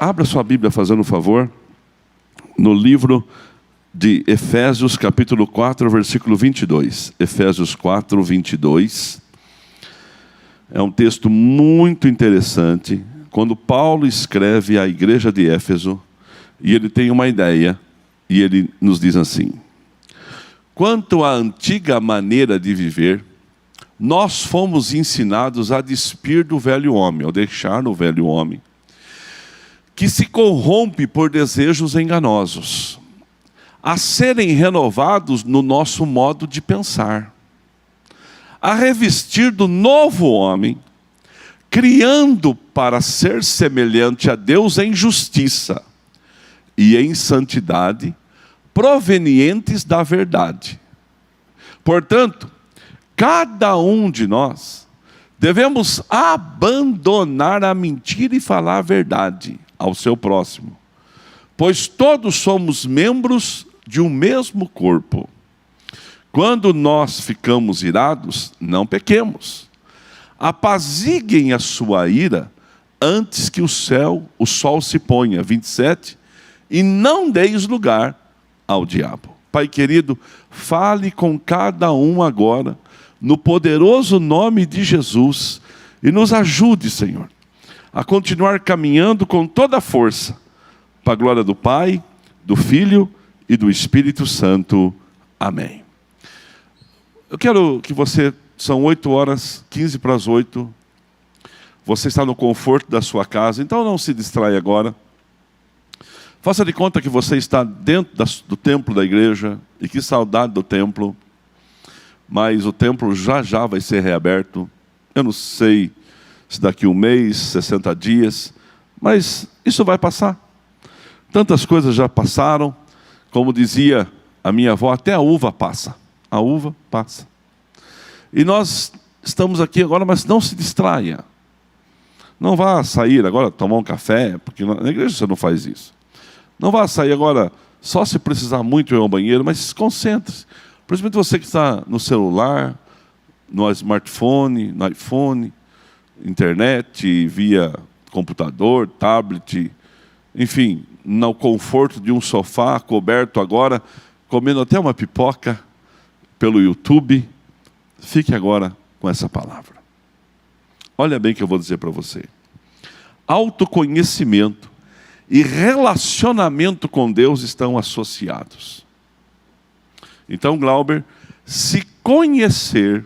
Abra sua Bíblia, fazendo um favor, no livro de Efésios, capítulo 4, versículo 22. Efésios 4, 22. É um texto muito interessante, quando Paulo escreve à igreja de Éfeso, e ele tem uma ideia, e ele nos diz assim: quanto à antiga maneira de viver, nós fomos ensinados a despir do velho homem, ao deixar no velho homem, que se corrompe por desejos enganosos, a serem renovados no nosso modo de pensar, a revestir do novo homem, criando para ser semelhante a Deus em justiça e em santidade, provenientes da verdade. Portanto, cada um de nós devemos abandonar a mentira e falar a verdade ao seu próximo, pois todos somos membros de um mesmo corpo. Quando nós ficamos irados, não pequemos. Apaziguem a sua ira antes que o sol se ponha. 27. E não deis lugar ao diabo. Pai querido, fale com cada um agora, no poderoso nome de Jesus, e nos ajude, Senhor, a continuar caminhando com toda a força, para a glória do Pai, do Filho e do Espírito Santo. Amém. Eu quero que você, são 8h15 você está no conforto da sua casa, então não se distrai agora. Faça de conta que você está dentro do templo da igreja, e que saudade do templo, mas o templo já vai ser reaberto. Eu não sei se daqui 1 mês, 60 dias, mas isso vai passar. Tantas coisas já passaram, como dizia a minha avó, até a uva passa. A uva passa. E nós estamos aqui agora, mas não se distraia. Não vá sair agora tomar um café, porque na igreja você não faz isso. Não vá sair agora só se precisar muito ir ao banheiro, mas se concentre. Principalmente você que está no celular, no smartphone, no iPhone, internet, via computador, tablet, enfim, no conforto de um sofá coberto agora, comendo até uma pipoca pelo YouTube. Fique agora com essa palavra. Olha bem o que eu vou dizer para você. Autoconhecimento e relacionamento com Deus estão associados. Então, Glauber, se conhecer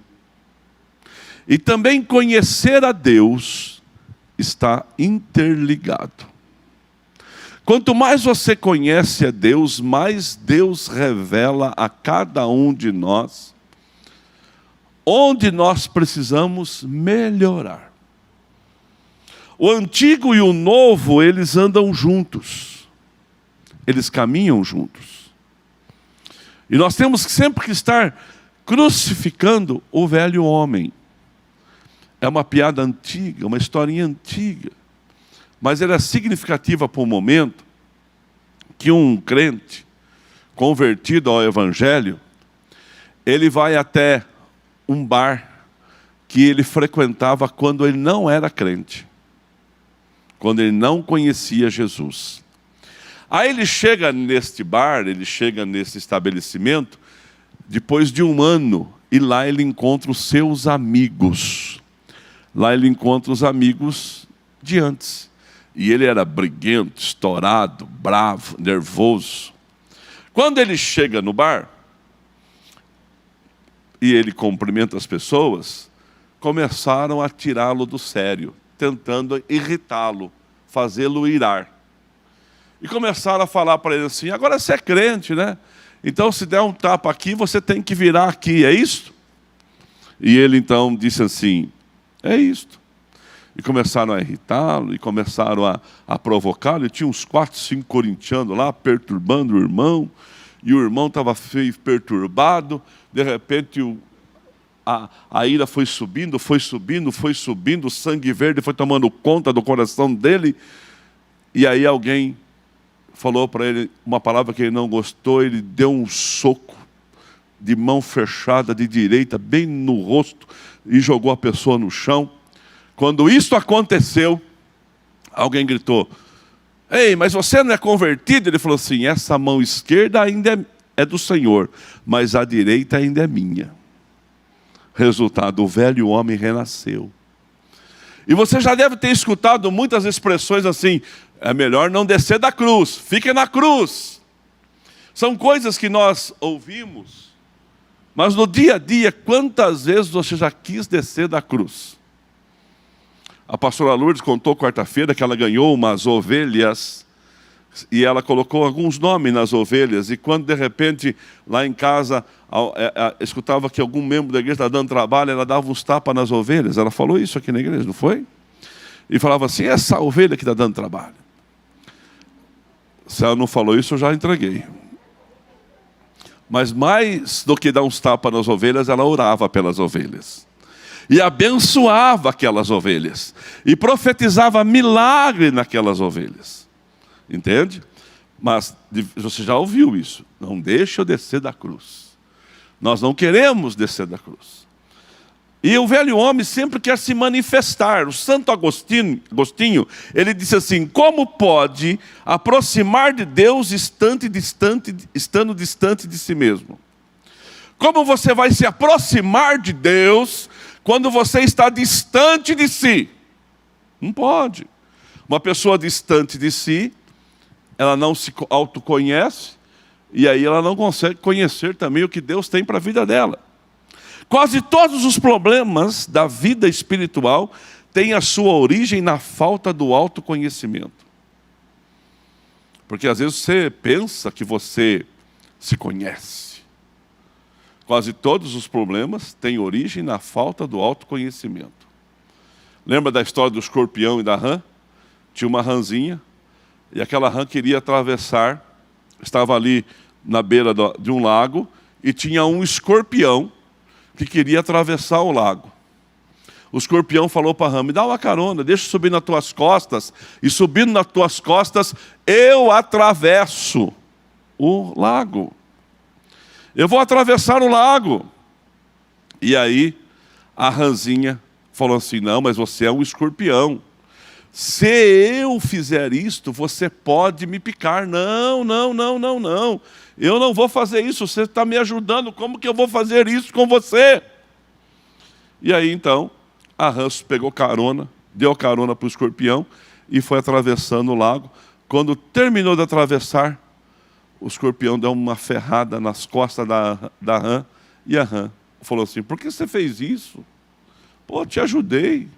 e também conhecer a Deus está interligado. Quanto mais você conhece a Deus, mais Deus revela a cada um de nós onde nós precisamos melhorar. O antigo e o novo, eles andam juntos. Eles caminham juntos. E nós temos sempre que estar crucificando o velho homem. É uma piada antiga, uma historinha antiga. Mas ela é significativa para o momento que um crente convertido ao Evangelho, ele vai até um bar que ele frequentava quando ele não era crente. Quando ele não conhecia Jesus. Aí ele chega neste bar, ele chega nesse estabelecimento, depois de 1 ano, e lá ele encontra os seus amigos. Lá ele encontra os amigos de antes. E ele era briguento, estourado, bravo, nervoso. Quando ele chega no bar, e ele cumprimenta as pessoas, começaram a tirá-lo do sério, tentando irritá-lo, fazê-lo irar. E começaram a falar para ele assim: agora você é crente, né? Então se der um tapa aqui, você tem que virar aqui, é isso? E ele então disse assim: é isto. E começaram a irritá-lo, e começaram a provocá-lo. E tinha uns 4, 5 corintianos lá, perturbando o irmão. E o irmão estava feio, perturbado. De repente a ira foi subindo, o sangue verde foi tomando conta do coração dele. E aí alguém falou para ele uma palavra que ele não gostou, ele deu um soco de mão fechada, de direita, bem no rosto, e jogou a pessoa no chão. Quando isso aconteceu, alguém gritou: Ei, mas você não é convertido? Ele falou assim: essa mão esquerda ainda é do Senhor, mas a direita ainda é minha. Resultado, o velho homem renasceu. E você já deve ter escutado muitas expressões assim: é melhor não descer da cruz, fique na cruz. São coisas que nós ouvimos, mas no dia a dia, quantas vezes você já quis descer da cruz? A pastora Lourdes contou quarta-feira que ela ganhou umas ovelhas e ela colocou alguns nomes nas ovelhas. E quando de repente lá em casa escutava que algum membro da igreja estava dando trabalho, ela dava uns tapas nas ovelhas. Ela falou isso aqui na igreja, não foi? E falava assim: essa ovelha que está dando trabalho. Se ela não falou isso, eu já entreguei. Mas mais do que dar uns tapas nas ovelhas, ela orava pelas ovelhas. E abençoava aquelas ovelhas. E profetizava milagre naquelas ovelhas. Entende? Mas você já ouviu isso. Não deixe eu descer da cruz. Nós não queremos descer da cruz. E o velho homem sempre quer se manifestar. O Santo Agostinho, ele disse assim: como pode aproximar de Deus estando distante de si mesmo? Como você vai se aproximar de Deus quando você está distante de si? Não pode. Uma pessoa distante de si, ela não se autoconhece, e aí ela não consegue conhecer também o que Deus tem para a vida dela. Quase todos os problemas da vida espiritual têm a sua origem na falta do autoconhecimento. Porque às vezes você pensa que você se conhece. Quase todos os problemas têm origem na falta do autoconhecimento. Lembra da história do escorpião e da rã? Tinha uma rãzinha, e aquela rã queria atravessar, estava ali na beira de um lago, e tinha um escorpião que queria atravessar o lago. O escorpião falou para a rã: me dá uma carona, deixa eu subir nas tuas costas, e subindo nas tuas costas, eu atravesso o lago. Eu vou atravessar o lago. E aí, a rãzinha falou assim: não, mas você é um escorpião. Se eu fizer isto, você pode me picar. Não. Eu não vou fazer isso, você está me ajudando. Como que eu vou fazer isso com você? E aí, então, a rã pegou carona, deu carona para o escorpião e foi atravessando o lago. Quando terminou de atravessar, o escorpião deu uma ferrada nas costas da rã. E a rã falou assim: por que você fez isso? Pô, te ajudei.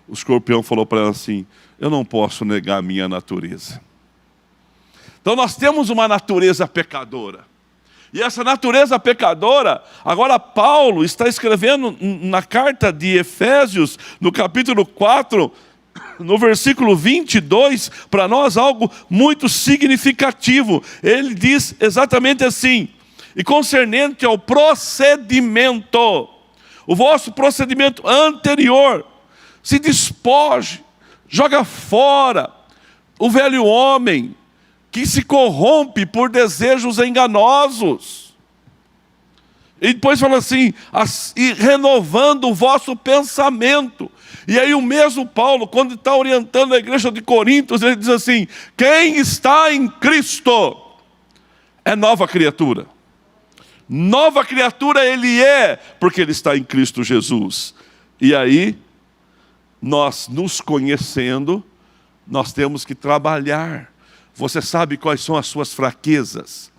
O escorpião falou para ela assim: eu não posso negar a minha natureza. Então nós temos uma natureza pecadora. E essa natureza pecadora, agora Paulo está escrevendo na carta de Efésios, no capítulo 4, no versículo 22, para nós algo muito significativo. Ele diz exatamente assim: e concernente ao procedimento, o vosso procedimento anterior, se despoje, joga fora o velho homem que se corrompe por desejos enganosos. E depois fala assim: e renovando o vosso pensamento. E aí o mesmo Paulo, quando está orientando a igreja de Coríntios, ele diz assim: quem está em Cristo é nova criatura. Nova criatura ele é, porque ele está em Cristo Jesus. E aí, nós nos conhecendo, nós temos que trabalhar. Você sabe quais são as suas fraquezas?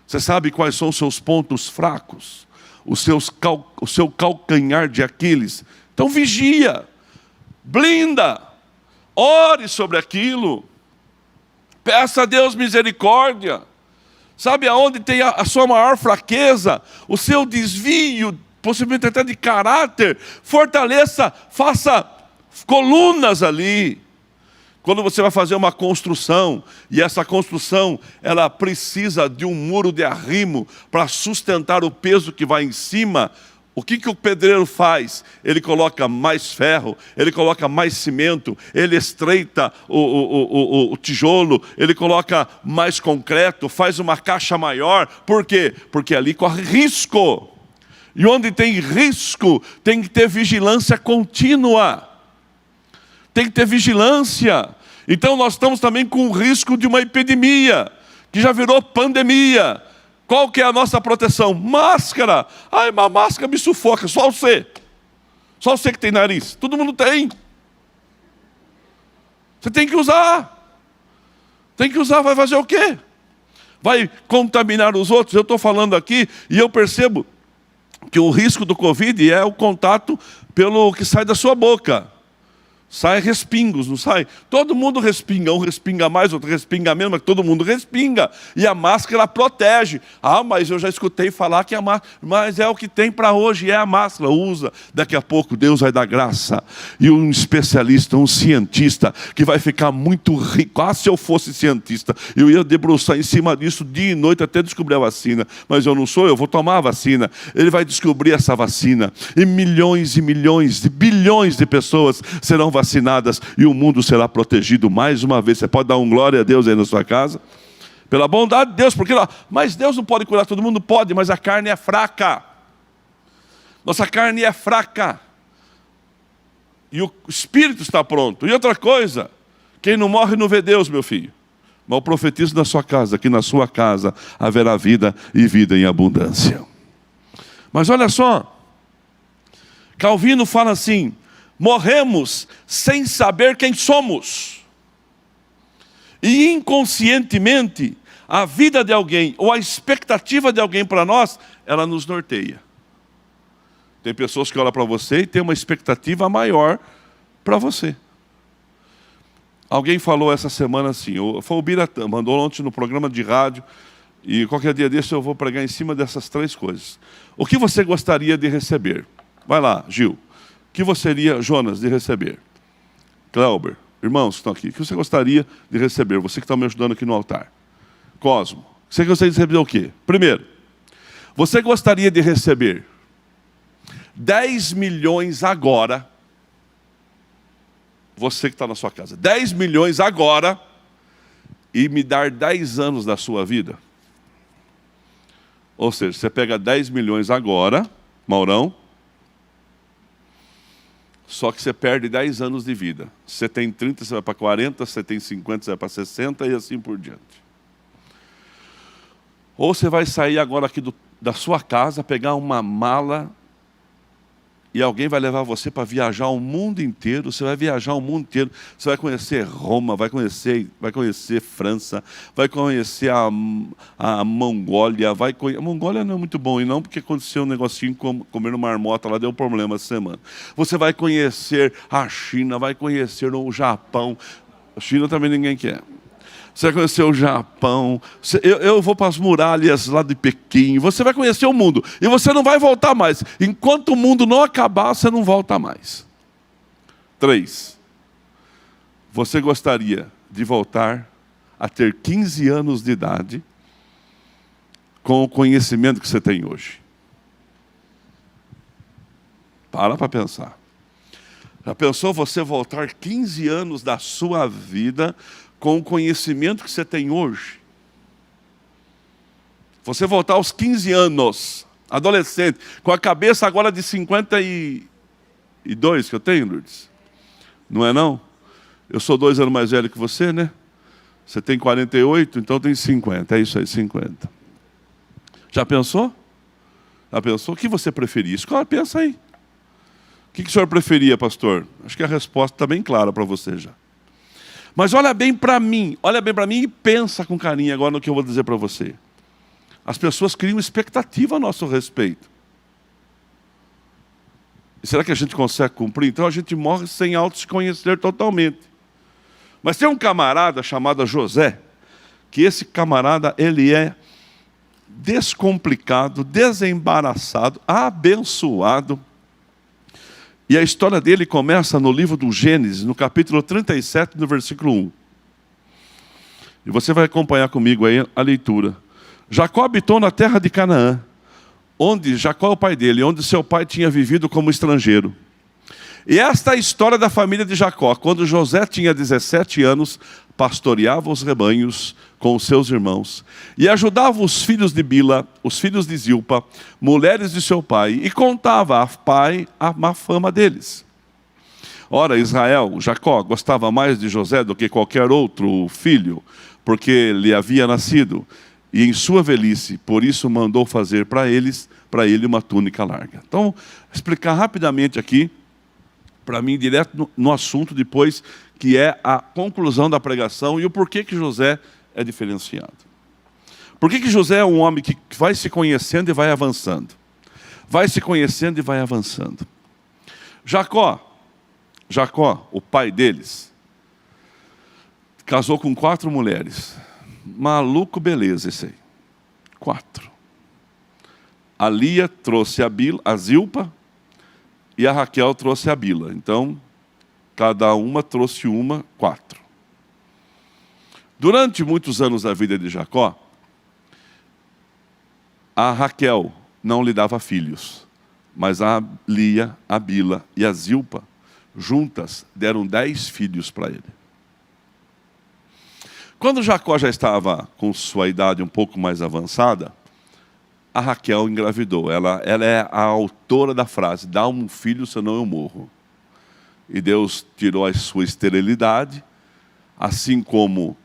Você sabe quais são os seus pontos fracos? O seu calcanhar de Aquiles? Então vigia, blinda, ore sobre aquilo, peça a Deus misericórdia. Sabe aonde tem a sua maior fraqueza? O seu desvio, possivelmente até de caráter. Fortaleça, faça colunas ali. Quando você vai fazer uma construção, e essa construção, ela precisa de um muro de arrimo para sustentar o peso que vai em cima, o que o pedreiro faz? Ele coloca mais ferro, ele coloca mais cimento, ele estreita o tijolo, ele coloca mais concreto, faz uma caixa maior. Por quê? Porque ali corre risco. E onde tem risco, tem que ter vigilância contínua. Tem que ter vigilância. Então nós estamos também com o risco de uma epidemia, que já virou pandemia. Qual que é a nossa proteção? Máscara. Ai, uma máscara me sufoca, só você. Só você que tem nariz. Todo mundo tem. Você tem que usar. Tem que usar, vai fazer o quê? Vai contaminar os outros? Eu estou falando aqui e eu percebo que o risco do Covid é o contato pelo que sai da sua boca. Sai respingos, não sai? Todo mundo respinga, um respinga mais, outro respinga menos, mas todo mundo respinga. E a máscara ela protege. Ah, mas eu já escutei falar que a máscara, mas é o que tem para hoje, é a máscara, usa. Daqui a pouco Deus vai dar graça. E um especialista, um cientista, que vai ficar muito rico. Ah, se eu fosse cientista, eu ia debruçar em cima disso dia e noite até descobrir a vacina. Mas eu não sou, eu vou tomar a vacina. Ele vai descobrir essa vacina. E milhões, bilhões de pessoas serão vacinadas e o mundo será protegido mais uma vez. Você pode dar um glória a Deus aí na sua casa? Pela bondade de Deus, porque mas Deus não pode curar todo mundo? Pode, mas a carne é fraca. Nossa carne é fraca. E o espírito está pronto. E outra coisa, quem não morre não vê Deus, meu filho. Mas eu profetizo na sua casa, que na sua casa haverá vida e vida em abundância. Mas olha só, Calvino fala assim: morremos sem saber quem somos. E inconscientemente, a vida de alguém, ou a expectativa de alguém para nós, ela nos norteia. Tem pessoas que olham para você e tem uma expectativa maior para você. Alguém falou essa semana assim, foi o Biratã, mandou ontem no programa de rádio, e qualquer dia desse eu vou pregar em cima dessas três coisas. O que você gostaria de receber? Vai lá, Gil. O que você seria, Jonas, de receber? Cléuber, irmãos que estão aqui, o que você gostaria de receber? Você que está me ajudando aqui no altar. Cosmo, você gostaria de receber o quê? Primeiro, você gostaria de receber 10 milhões agora, você que está na sua casa, 10 milhões agora, e me dar 10 anos da sua vida? Ou seja, você pega 10 milhões agora, Maurão, só que você perde 10 anos de vida. Você tem 30, você vai para 40, você tem 50, você vai para 60 e assim por diante. Ou você vai sair agora aqui da sua casa, pegar uma mala e alguém vai levar você para viajar o mundo inteiro. Você vai viajar o mundo inteiro. Você vai conhecer Roma, vai conhecer França, vai conhecer a Mongólia. A Mongólia não é muito bom, e não porque aconteceu um negocinho comer uma marmota lá, deu problema essa semana. Você vai conhecer a China, vai conhecer o Japão. A China também ninguém quer. Você vai conhecer o Japão, eu vou para as muralhas lá de Pequim, você vai conhecer o mundo, e você não vai voltar mais. Enquanto o mundo não acabar, você não volta mais. 3. Você gostaria de voltar a ter 15 anos de idade com o conhecimento que você tem hoje? Para pensar. Já pensou você voltar 15 anos da sua vida com o conhecimento que você tem hoje? Você voltar aos 15 anos, adolescente, com a cabeça agora de 52 que eu tenho, Lourdes? Não é não? Eu sou 2 anos mais velho que você, né? Você tem 48, então tem 50. É isso aí, 50. Já pensou? Já pensou? O que você preferia? Escolha, pensa aí. O que o senhor preferia, pastor? Acho que a resposta está bem clara para você já. Mas olha bem para mim e pensa com carinho agora no que eu vou dizer para você. As pessoas criam expectativa a nosso respeito. E será que a gente consegue cumprir? Então a gente morre sem se conhecer totalmente. Mas tem um camarada chamado José, que esse camarada, ele é descomplicado, desembaraçado, abençoado. E a história dele começa no livro do Gênesis, no capítulo 37, no versículo 1. E você vai acompanhar comigo aí a leitura. Jacó habitou na terra de Canaã, onde Jacó é o pai dele, onde seu pai tinha vivido como estrangeiro. E esta é a história da família de Jacó. Quando José tinha 17 anos, pastoreava os rebanhos com os seus irmãos e ajudava os filhos de Bila, os filhos de Zilpa, mulheres de seu pai, e contava ao pai a má fama deles. Ora, Israel, Jacó, gostava mais de José do que qualquer outro filho, porque lhe havia nascido, e em sua velhice, por isso mandou fazer para ele uma túnica larga. Então, explicar rapidamente aqui, para mim, direto no assunto depois, que é a conclusão da pregação e o porquê que José é diferenciado. Por que José é um homem que vai se conhecendo e vai avançando? Vai se conhecendo e vai avançando. Jacó, o pai deles, casou com 4 mulheres. Maluco, beleza esse aí. 4. A Lia trouxe a Zilpa e a Raquel trouxe a Bila. Então, cada uma trouxe 4. Durante muitos anos da vida de Jacó, a Raquel não lhe dava filhos, mas a Lia, a Bila e a Zilpa, juntas, deram 10 filhos para ele. Quando Jacó já estava com sua idade um pouco mais avançada, a Raquel engravidou. Ela é a autora da frase, dá um filho, senão eu morro. E Deus tirou a sua esterilidade, assim como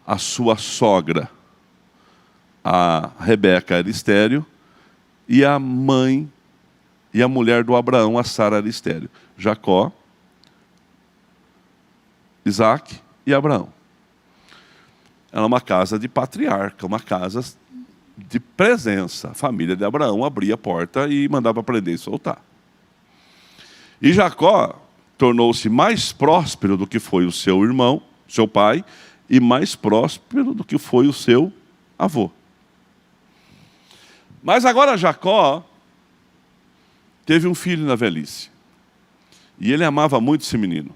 a sua sogra, a Rebeca, era estéril, e a mãe e a mulher do Abraão, a Sara, era estéril. Jacó, Isaac e Abraão. Era uma casa de patriarca, uma casa de presença. A família de Abraão abria a porta e mandava prender e soltar. E Jacó tornou-se mais próspero do que foi o seu irmão, seu pai, e mais próspero do que foi o seu avô. Mas agora Jacó teve um filho na velhice. E ele amava muito esse menino.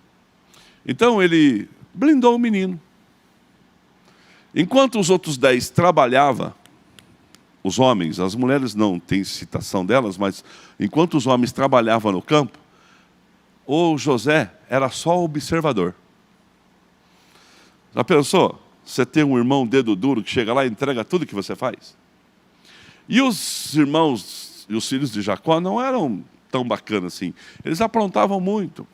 Então ele blindou o menino. Enquanto os outros 10 trabalhavam, os homens, as mulheres não tem citação delas, mas enquanto os homens trabalhavam no campo, o José era só observador. Já pensou? Você tem um irmão dedo duro que chega lá e entrega tudo que você faz? E os irmãos e os filhos de Jacó não eram tão bacanas assim. Eles aprontavam muito.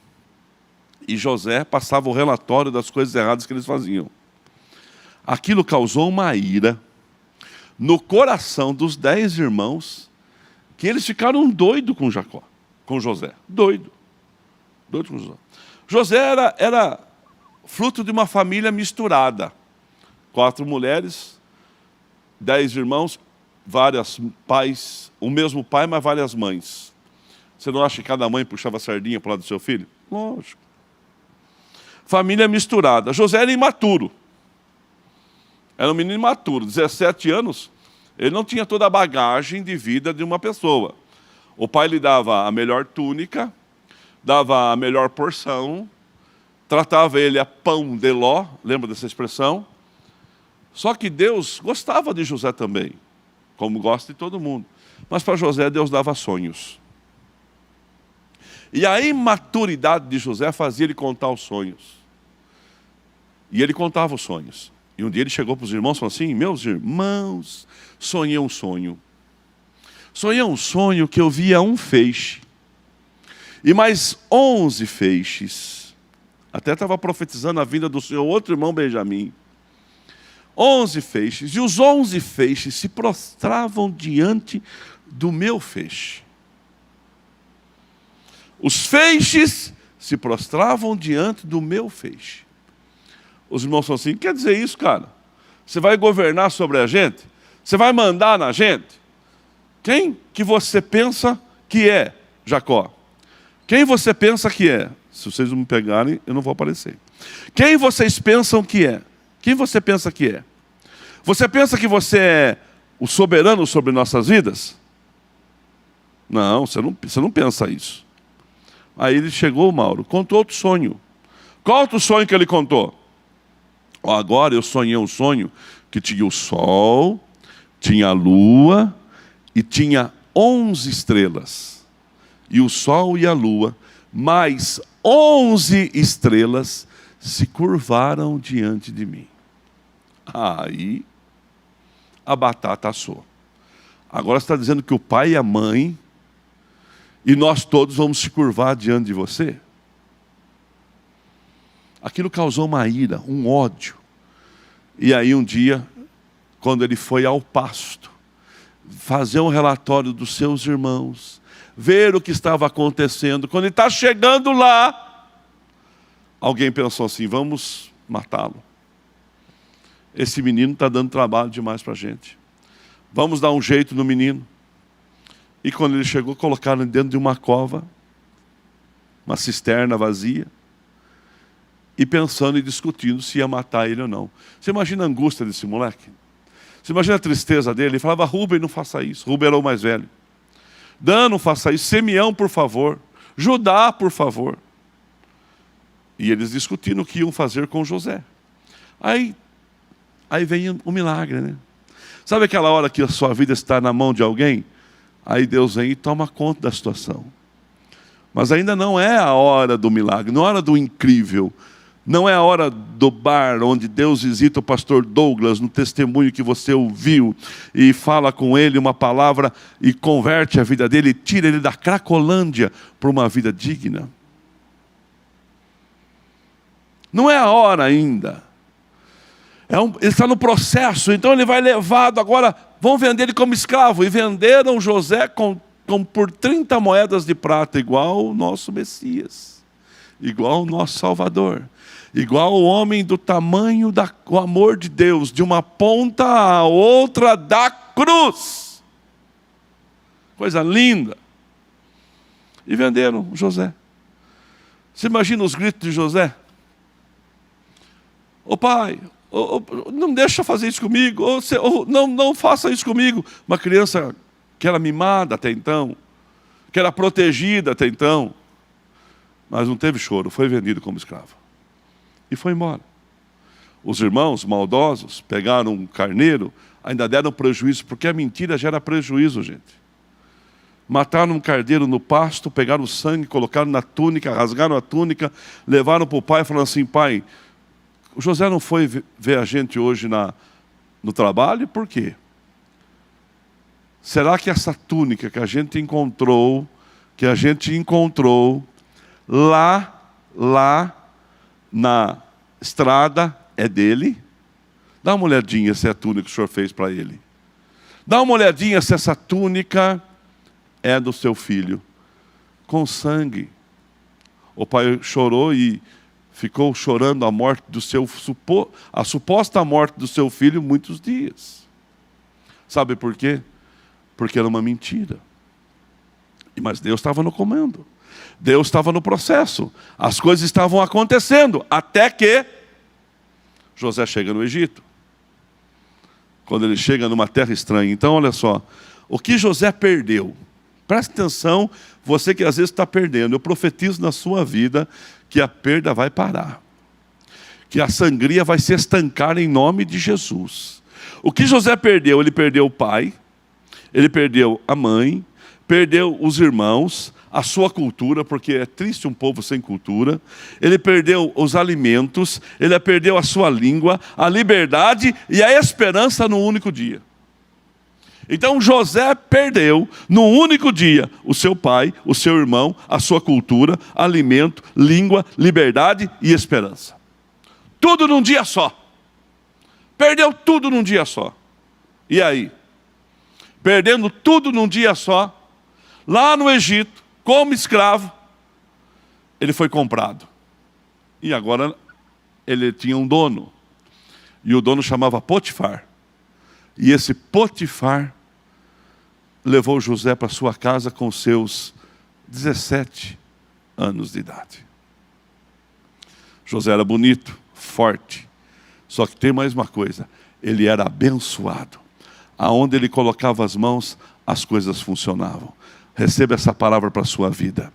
E José passava o relatório das coisas erradas que eles faziam. Aquilo causou uma ira no coração dos 10 irmãos, que eles ficaram doidos com José. Doido com José. José era fruto de uma família misturada. 4 mulheres, 10 irmãos, vários pais, o mesmo pai, mas várias mães. Você não acha que cada mãe puxava a sardinha para o lado do seu filho? Lógico. Família misturada. José era imaturo. Era um menino imaturo, 17 anos, ele não tinha toda a bagagem de vida de uma pessoa. O pai lhe dava a melhor túnica, dava a melhor porção, tratava ele a pão de ló, lembra dessa expressão? Só que Deus gostava de José também, como gosta de todo mundo. Mas para José, Deus dava sonhos. E a imaturidade de José fazia ele contar os sonhos. E ele contava os sonhos. E um dia ele chegou para os irmãos e falou assim: meus irmãos, sonhei um sonho. Sonhei um sonho que eu via um feixe. E mais 11 feixes. Até estava profetizando a vinda do seu outro irmão Benjamim. 11 feixes. E os 11 feixes se prostravam diante do meu feixe. Os feixes se prostravam diante do meu feixe. Os irmãos falam assim: quer dizer isso, cara? Você vai governar sobre a gente? Você vai mandar na gente? Quem que você pensa que é, Jacó? Quem você pensa que é? Se vocês não me pegarem, eu não vou aparecer. Quem vocês pensam que é? Quem você pensa que é? Você pensa que você é o soberano sobre nossas vidas? Não, você não pensa isso. Aí ele chegou, Mauro, contou outro sonho. Qual outro sonho que ele contou? Agora eu sonhei um sonho que tinha o sol, tinha a lua e tinha 11 estrelas. E o sol e a lua, mais 11 estrelas, se curvaram diante de mim. Aí a batata assou. Agora você está dizendo que o pai e a mãe, e nós todos vamos se curvar diante de você? Aquilo causou uma ira, um ódio. E aí um dia, quando ele foi ao pasto, fazer um relatório dos seus irmãos, ver o que estava acontecendo, quando ele está chegando lá, alguém pensou assim: vamos matá-lo. Esse menino está dando trabalho demais para a gente. Vamos dar um jeito no menino. E quando ele chegou, colocaram ele dentro de uma cova, uma cisterna vazia, e pensando e discutindo se ia matar ele ou não. Você imagina a angústia desse moleque? Você imagina a tristeza dele? Ele falava: Rubem, não faça isso. Rubem era o mais velho. Dan, não faça isso. Simeão, por favor. Judá, por favor. E eles discutindo o que iam fazer com José. Aí vem o milagre, né? Sabe aquela hora que a sua vida está na mão de alguém? Aí Deus vem e toma conta da situação. Mas ainda não é a hora do milagre, não é a hora do incrível. Não é a hora do bar onde Deus visita o pastor Douglas no testemunho que você ouviu e fala com ele uma palavra e converte a vida dele, tira ele da Cracolândia para uma vida digna. Não é a hora ainda. Ele está no processo, então ele vai levado agora, vão vender ele como escravo. E venderam José por 30 moedas de prata, igual o nosso Messias, igual o nosso Salvador, igual o homem do tamanho do amor de Deus, de uma ponta à outra da cruz. Coisa linda. E venderam José. Você imagina os gritos de José? Ô pai, não deixa fazer isso comigo, não faça isso comigo. Uma criança que era mimada até então, que era protegida até então, mas não teve choro, foi vendido como escravo. E foi embora. Os irmãos maldosos pegaram um carneiro, ainda deram prejuízo, porque a mentira gera prejuízo, gente. Mataram um carneiro no pasto, pegaram o sangue, colocaram na túnica, rasgaram a túnica, levaram para o pai e falaram assim: pai, o José não foi ver a gente hoje no trabalho? Por quê? Será que essa túnica que a gente encontrou lá na estrada é dele? Dá uma olhadinha se é a túnica que o senhor fez para ele. Dá uma olhadinha se essa túnica é do seu filho. Com sangue. O pai chorou e ficou chorando a suposta morte do seu filho muitos dias. Sabe por quê? Porque era uma mentira. Mas Deus estava no comando. Deus estava no processo. As coisas estavam acontecendo. Até que José chega no Egito. Quando ele chega numa terra estranha. Então, olha só. O que José perdeu? Preste atenção, você que às vezes está perdendo. Eu profetizo na sua vida que a perda vai parar. Que a sangria vai se estancar em nome de Jesus. O que José perdeu? Ele perdeu o pai. Ele perdeu a mãe, perdeu os irmãos, a sua cultura, porque é triste um povo sem cultura. Ele perdeu os alimentos, ele perdeu a sua língua, a liberdade e a esperança no único dia. Então José perdeu no único dia o seu pai, o seu irmão, a sua cultura, alimento, língua, liberdade e esperança. Tudo num dia só. Perdeu tudo num dia só. E aí? Perdendo tudo num dia só, lá no Egito, como escravo, ele foi comprado. E agora ele tinha um dono. E o dono chamava Potifar. E esse Potifar levou José para sua casa com seus 17 anos de idade. José era bonito, forte. Só que tem mais uma coisa, ele era abençoado. Aonde ele colocava as mãos, as coisas funcionavam. Receba essa palavra para a sua vida.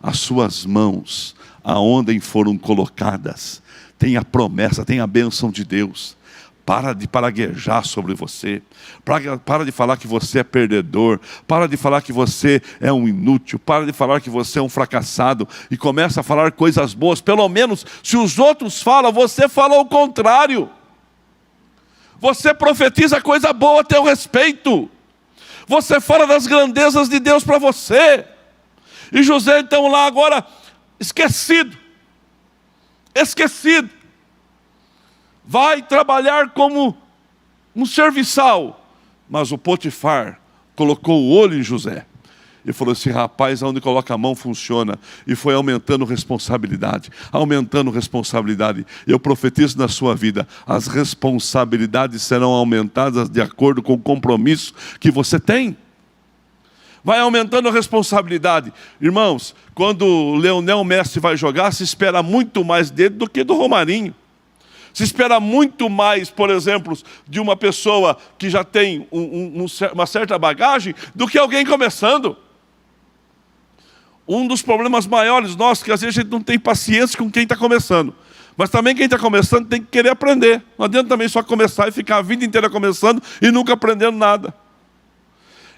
As suas mãos, aonde foram colocadas, tem a promessa, tem a bênção de Deus. Para de paraguejar sobre você. Para de falar que você é perdedor. Para de falar que você é um inútil. Para de falar que você é um fracassado. E começa a falar coisas boas. Pelo menos, se os outros falam, você fala o contrário. Você profetiza coisa boa a teu respeito. Você fala das grandezas de Deus para você. E José então lá agora, esquecido. esquecido. Vai trabalhar como um serviçal. Mas o Potifar colocou o olho em José e falou assim: rapaz, aonde coloca a mão funciona. E foi aumentando responsabilidade, aumentando responsabilidade. Eu profetizo na sua vida: as responsabilidades serão aumentadas de acordo com o compromisso que você tem. Vai aumentando a responsabilidade. Irmãos, quando o Lionel Messi vai jogar, se espera muito mais dele do que do Romarinho. Se espera muito mais, por exemplo, de uma pessoa que já tem uma certa bagagem do que alguém começando. Um dos problemas maiores nossos é que às vezes a gente não tem paciência com quem está começando. Mas também quem está começando tem que querer aprender. Não adianta também só começar e ficar a vida inteira começando e nunca aprendendo nada.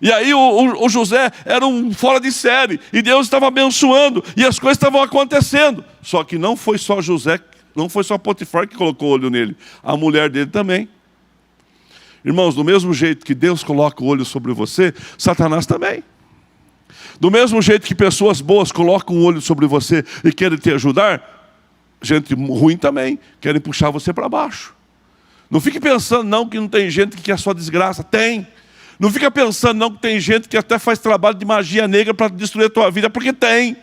E aí o José era um fora de série, e Deus estava abençoando, e as coisas estavam acontecendo. Só que não foi só José, não foi só Potifar que colocou o olho nele, a mulher dele também. Irmãos, do mesmo jeito que Deus coloca o olho sobre você, Satanás também. Do mesmo jeito que pessoas boas colocam o olho sobre você e querem te ajudar, gente ruim também, querem puxar você para baixo. Não fique pensando não que não tem gente que quer só desgraça, tem. Não fica pensando não que tem gente que até faz trabalho de magia negra para destruir a tua vida, porque tem.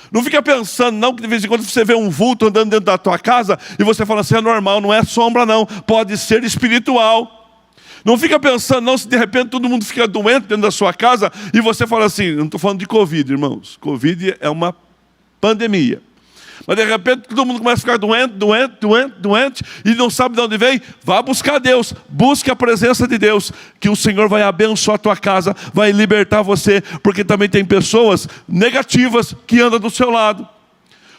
Não fica pensando não que de vez em quando você vê um vulto andando dentro da tua casa e você fala assim: é normal, não é sombra não, pode ser espiritual. Não fica pensando não se de repente todo mundo fica doente dentro da sua casa e você fala assim, não estou falando de Covid, irmãos. Covid é uma pandemia. Mas de repente todo mundo começa a ficar doente, e não sabe de onde vem. Vá buscar Deus, busque a presença de Deus, que o Senhor vai abençoar a tua casa, vai libertar você, porque também tem pessoas negativas que andam do seu lado.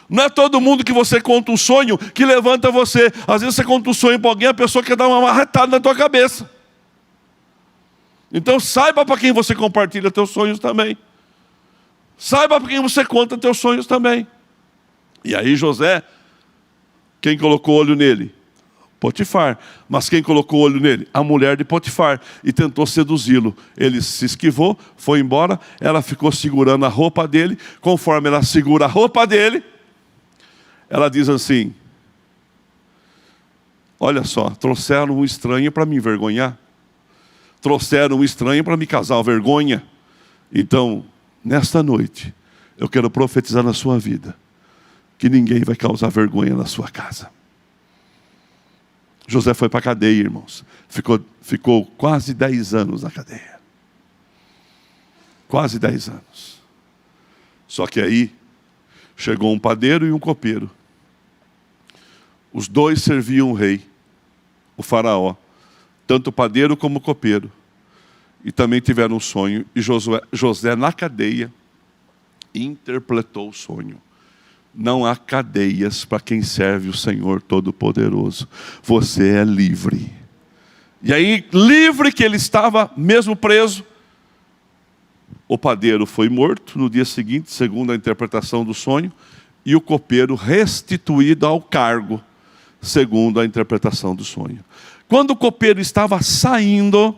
Não é todo mundo que você conta um sonho que levanta você. Às vezes você conta um sonho para alguém, a pessoa quer dar uma marretada na tua cabeça. Então saiba para quem você compartilha teus sonhos também. Saiba para quem você conta teus sonhos também. E aí José, quem colocou olho nele? Potifar. Mas quem colocou olho nele? A mulher de Potifar. E tentou seduzi-lo. Ele se esquivou, foi embora. Ela ficou segurando a roupa dele. Conforme ela segura a roupa dele, ela diz assim: olha só, trouxeram um estranho para me envergonhar. Trouxeram um estranho para me causar vergonha. Então, nesta noite, eu quero profetizar na sua vida que ninguém vai causar vergonha na sua casa. José foi para a cadeia, irmãos. Ficou quase 10 anos na cadeia. Quase 10 anos. Só que aí, chegou um padeiro e um copeiro. Os dois serviam o rei, o faraó. Tanto o padeiro como o copeiro. E também tiveram um sonho. E José na cadeia, interpretou o sonho. Não há cadeias para quem serve o Senhor Todo-Poderoso. Você é livre. E aí, livre que ele estava, mesmo preso, o padeiro foi morto no dia seguinte, segundo a interpretação do sonho, e o copeiro restituído ao cargo, segundo a interpretação do sonho. Quando o copeiro estava saindo,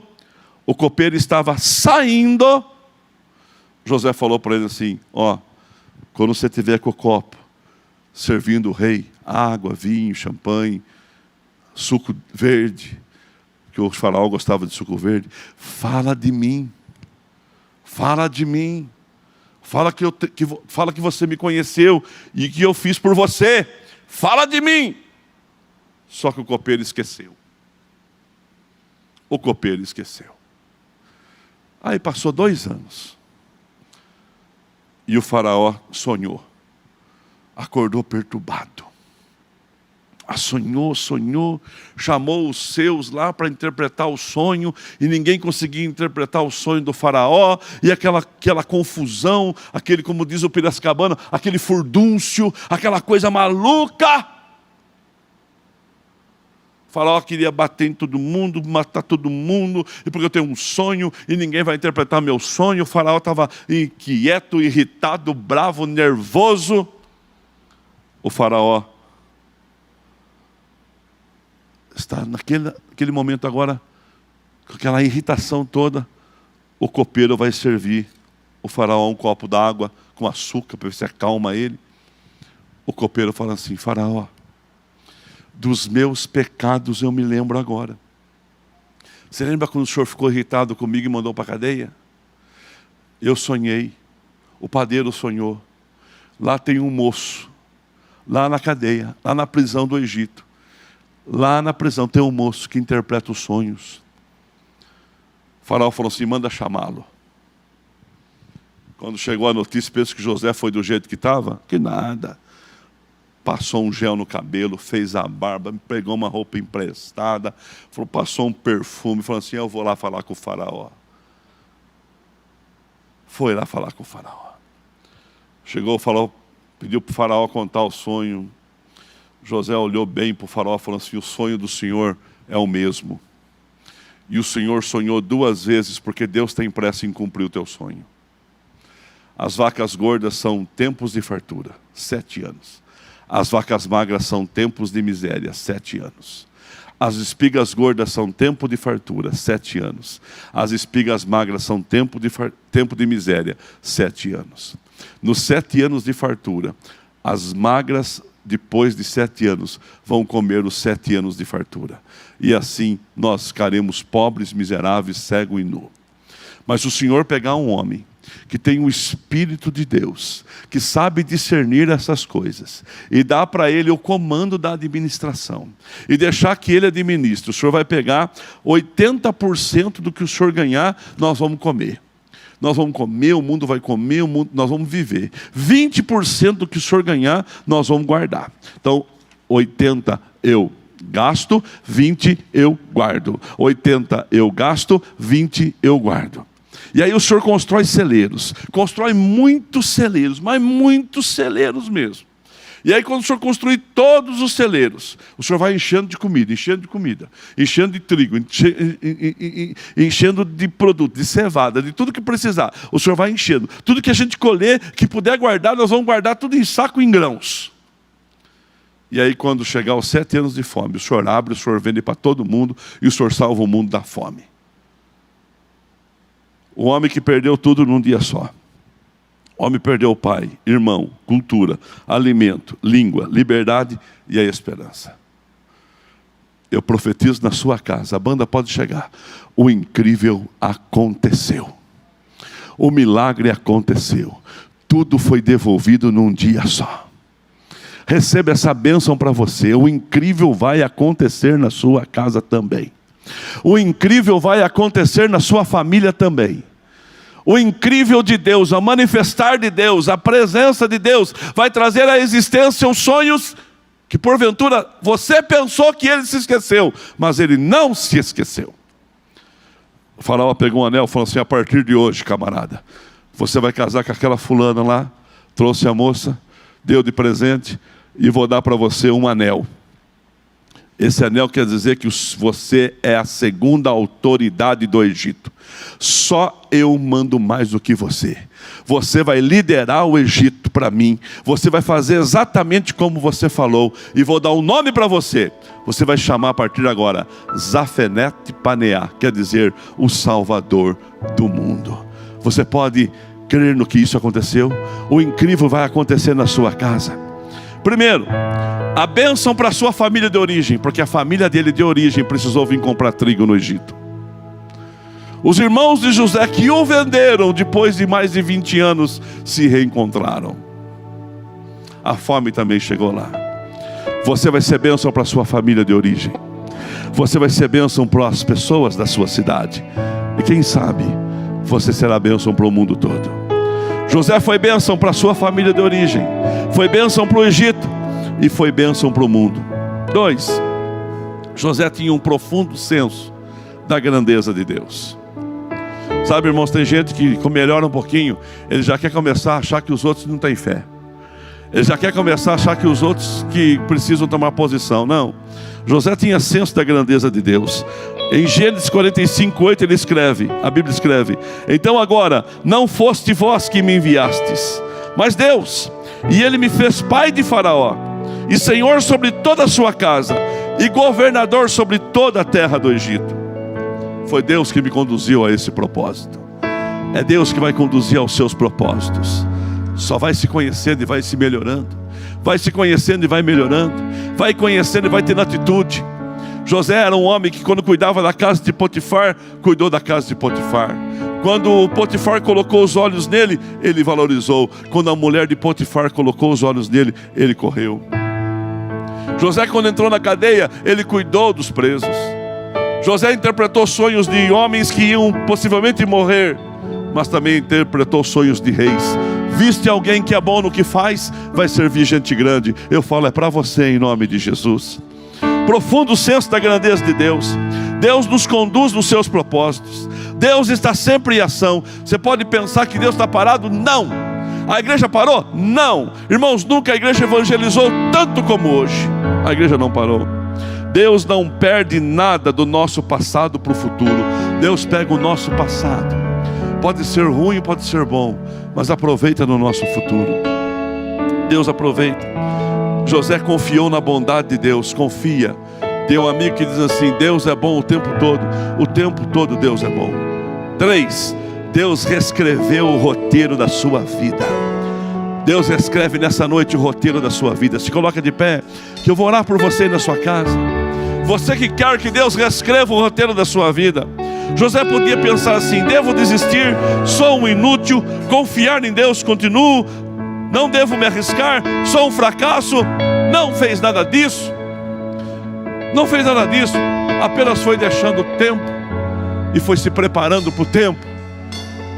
José falou para ele assim: ó, quando você tiver com o copo, servindo o rei, água, vinho, champanhe, suco verde, que o faraó gostava de suco verde, fala de mim, fala de mim, fala que você me conheceu e que eu fiz por você, fala de mim. Só que o copeiro esqueceu. O copeiro esqueceu. Aí passou 2 anos. E o faraó sonhou. Acordou perturbado. Sonhou, chamou os seus lá para interpretar o sonho, e ninguém conseguia interpretar o sonho do faraó, e aquela confusão, aquele, como diz o Piracicabano, aquele furdúncio, aquela coisa maluca. O faraó queria bater em todo mundo, matar todo mundo, e porque eu tenho um sonho, e ninguém vai interpretar meu sonho. O faraó estava inquieto, irritado, bravo, nervoso. O faraó está naquele momento agora, com aquela irritação toda. O copeiro vai servir o faraó um copo d'água com açúcar para ver se acalma ele. O copeiro fala assim: faraó, dos meus pecados eu me lembro agora. Você lembra quando o senhor ficou irritado comigo e mandou para a cadeia? Eu sonhei, o padeiro sonhou. Lá tem um moço, lá na cadeia, lá na prisão do Egito. Lá na prisão tem um moço que interpreta os sonhos. O faraó falou assim, manda chamá-lo. Quando chegou a notícia, penso que José foi do jeito que estava? Que nada. Passou um gel no cabelo, fez a barba, me pegou uma roupa emprestada, falou, passou um perfume, falou assim, eu vou lá falar com o faraó. Foi lá falar com o faraó. Chegou o faraó, pediu para o faraó contar o sonho. José olhou bem para o faraó e falou assim, o sonho do Senhor é o mesmo. E o Senhor sonhou 2 vezes, porque Deus tem pressa em cumprir o teu sonho. As vacas gordas são tempos de fartura, 7 anos. As vacas magras são tempos de miséria, 7 anos. As espigas gordas são tempo de fartura, 7 anos. As espigas magras são tempo de miséria, 7 anos. Nos 7 anos de fartura, as magras, depois de 7 anos, vão comer os 7 anos de fartura. E assim nós ficaremos pobres, miseráveis, cego e nu. Mas o Senhor pegar um homem que tem o Espírito de Deus, que sabe discernir essas coisas, e dá para ele o comando da administração, e deixar que ele administre. O Senhor vai pegar 80% do que o Senhor ganhar, nós vamos comer. Nós vamos comer, o mundo vai comer, nós vamos viver. 20% do que o Senhor ganhar, nós vamos guardar. Então, 80% eu gasto, 20% eu guardo. 80% eu gasto, 20% eu guardo. E aí o Senhor constrói celeiros, constrói muitos celeiros, mas muitos celeiros mesmo. E aí quando o Senhor construir todos os celeiros, o Senhor vai enchendo de comida, enchendo de trigo, enchendo de produto, de cevada, de tudo que precisar. O Senhor vai enchendo. Tudo que a gente colher, que puder guardar, nós vamos guardar tudo em saco e em grãos. E aí quando chegar os 7 anos de fome, o Senhor abre, o Senhor vende para todo mundo e o Senhor salva o mundo da fome. O homem que perdeu tudo num dia só. O homem perdeu o pai, irmão, cultura, alimento, língua, liberdade e a esperança. Eu profetizo na sua casa, a banda pode chegar. O incrível aconteceu. O milagre aconteceu. Tudo foi devolvido num dia só. Receba essa bênção para você. O incrível vai acontecer na sua casa também. O incrível vai acontecer na sua família também. O incrível de Deus, a manifestar de Deus, a presença de Deus, vai trazer à existência os sonhos que porventura você pensou que ele se esqueceu, mas ele não se esqueceu. O faraó pegou um anel e falou assim, a partir de hoje, camarada, você vai casar com aquela fulana lá, trouxe a moça, deu de presente e vou dar para você um anel. Esse anel quer dizer que você é a segunda autoridade do Egito. Só eu mando mais do que você. Você vai liderar o Egito para mim. Você vai fazer exatamente como você falou. E vou dar um nome para você. Você vai chamar a partir de agora Zafenete Paneah, quer dizer o Salvador do mundo. Você pode crer no que isso aconteceu? O incrível vai acontecer na sua casa. Primeiro, a bênção para a sua família de origem, porque a família dele de origem precisou vir comprar trigo no Egito. Os irmãos de José que o venderam, depois de mais de 20 anos, se reencontraram. A fome também chegou lá. Você vai ser bênção para a sua família de origem. Você vai ser bênção para as pessoas da sua cidade. E quem sabe, você será bênção para o mundo todo. José foi bênção para a sua família de origem. Foi bênção para o Egito. E foi bênção para o mundo. 2. José tinha um profundo senso da grandeza de Deus. Sabe, irmãos, tem gente que melhora um pouquinho, ele já quer começar a achar que os outros não têm fé. Ele já quer começar a achar que os outros que precisam tomar posição. Não. José tinha senso da grandeza de Deus. Em Gênesis 45:8 ele escreve, a Bíblia escreve: então agora, não foste vós que me enviastes, mas Deus, e ele me fez pai de Faraó, e senhor sobre toda a sua casa, e governador sobre toda a terra do Egito. Foi Deus que me conduziu a esse propósito. É Deus que vai conduzir aos seus propósitos. Só vai se conhecendo e vai se melhorando. vai se conhecendo e vai melhorando, vai conhecendo e vai tendo atitude. José era um homem que, quando cuidava da casa de Potifar, cuidou da casa de Potifar. Quando o Potifar colocou os olhos nele, ele valorizou. Quando a mulher de Potifar colocou os olhos nele, ele correu. José, quando entrou na cadeia, ele cuidou dos presos. José interpretou sonhos de homens que iam possivelmente morrer, mas também interpretou sonhos de reis. Viste alguém que é bom no que faz, vai servir gente grande. Eu falo, é para você em nome de Jesus. Profundo senso da grandeza de Deus. Deus nos conduz nos seus propósitos. Deus está sempre em ação. Você pode pensar que Deus está parado? Não. A igreja parou? Não. Irmãos, nunca a igreja evangelizou tanto como hoje. A igreja não parou. Deus não perde nada do nosso passado para o futuro. Deus pega o nosso passado. Pode ser ruim, pode ser bom, mas aproveita no nosso futuro. Deus aproveita. José confiou na bondade de Deus. Confia. Tem um amigo que diz assim: Deus é bom o tempo todo. O tempo todo Deus é bom. 3. Deus reescreveu o roteiro da sua vida. Deus reescreve nessa noite o roteiro da sua vida. Se coloca de pé, que eu vou orar por você na sua casa. Você que quer que Deus reescreva o roteiro da sua vida. José podia pensar assim: devo desistir, sou um inútil, confiar em Deus continuo, não devo me arriscar, sou um fracasso. Não fez nada disso. Não fez nada disso. Apenas foi deixando o tempo e foi se preparando para o tempo,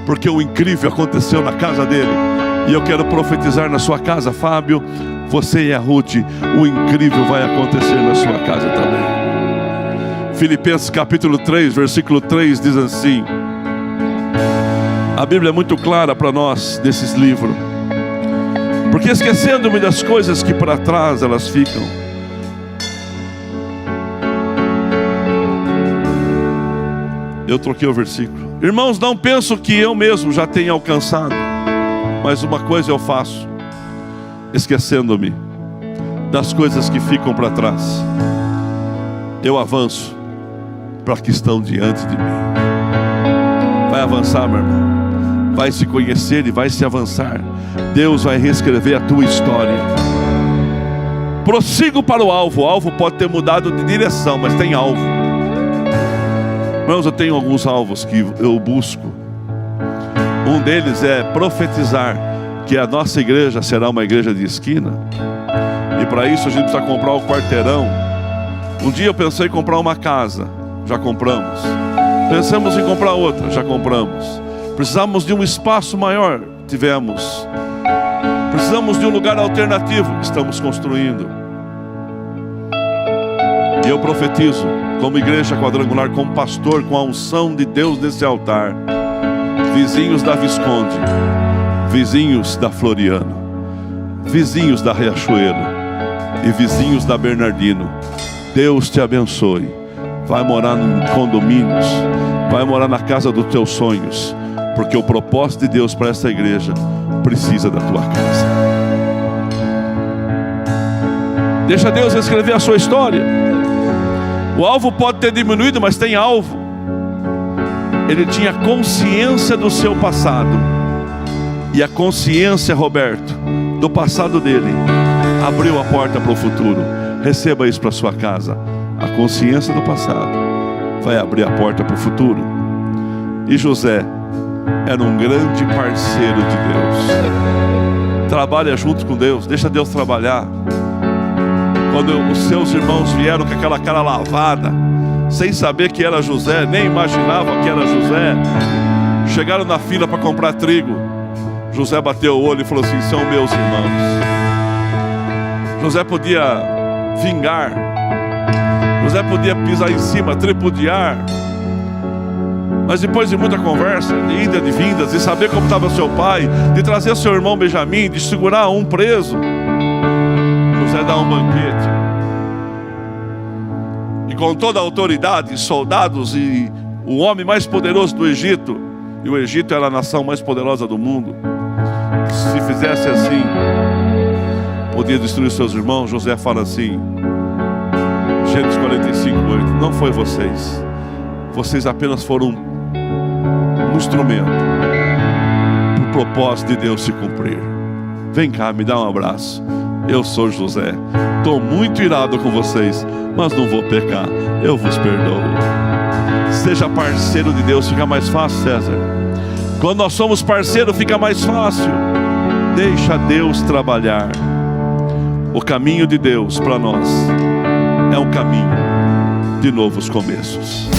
porque o incrível aconteceu na casa dele. E eu quero profetizar na sua casa, Fábio, você e a Ruth, o incrível vai acontecer na sua casa também. Filipenses capítulo 3, versículo 3 diz assim. A Bíblia é muito clara para nós nesses livros. Porque esquecendo-me das coisas que para trás elas ficam, eu troquei o versículo. Irmãos, não penso que eu mesmo já tenha alcançado, mas uma coisa eu faço, esquecendo-me das coisas que ficam para trás, eu avanço para que estão diante de mim. Vai avançar, meu irmão. Vai se conhecer e vai se avançar. Deus vai reescrever a tua história. Prossigo para o alvo. O alvo pode ter mudado de direção, mas tem alvo. Irmãos, eu tenho alguns alvos que eu busco. Um deles é profetizar que a nossa igreja será uma igreja de esquina. E para isso a gente precisa comprar o quarteirão. Um dia eu pensei em comprar uma casa. Já compramos. Pensamos em comprar outra. Já compramos. Precisamos de um espaço maior. Tivemos. Precisamos de um lugar alternativo. Estamos construindo. E eu profetizo, como igreja quadrangular, como pastor, com a unção de Deus nesse altar, vizinhos da Visconde, vizinhos da Floriano, vizinhos da Riachuelo e vizinhos da Bernardino, Deus te abençoe. Vai morar em condomínios, vai morar na casa dos teus sonhos, porque o propósito de Deus para essa igreja precisa da tua casa. Deixa Deus escrever a sua história. O alvo pode ter diminuído, mas tem alvo. Ele tinha consciência do seu passado. E a consciência, Roberto, do passado dele, abriu a porta para o futuro. Receba isso para sua casa. A consciência do passado vai abrir a porta para o futuro. E José era um grande parceiro de Deus. Trabalha junto com Deus. Deixa Deus trabalhar. Quando os seus irmãos vieram com aquela cara lavada, sem saber que era José, nem imaginavam que era José, chegaram na fila para comprar trigo. José bateu o olho e falou assim: são meus irmãos. José podia vingar, José podia pisar em cima, tripudiar, mas depois de muita conversa, de ida, de vindas, de saber como estava seu pai, de trazer seu irmão Benjamim, de segurar um preso, José dá um banquete. E com toda a autoridade, soldados e o homem mais poderoso do Egito, e o Egito era a nação mais poderosa do mundo, se fizesse assim, podia destruir seus irmãos. José fala assim, Gênesis 45:8, não foi vocês. Vocês apenas foram um instrumento para o propósito de Deus se cumprir. Vem cá, me dá um abraço. eu sou José, estou muito irado com vocês, mas não vou pecar, eu vos perdoo. Seja parceiro de Deus, fica mais fácil, César. Quando nós somos parceiros, fica mais fácil. Deixa Deus trabalhar. O caminho de Deus para nós é um caminho de novos começos.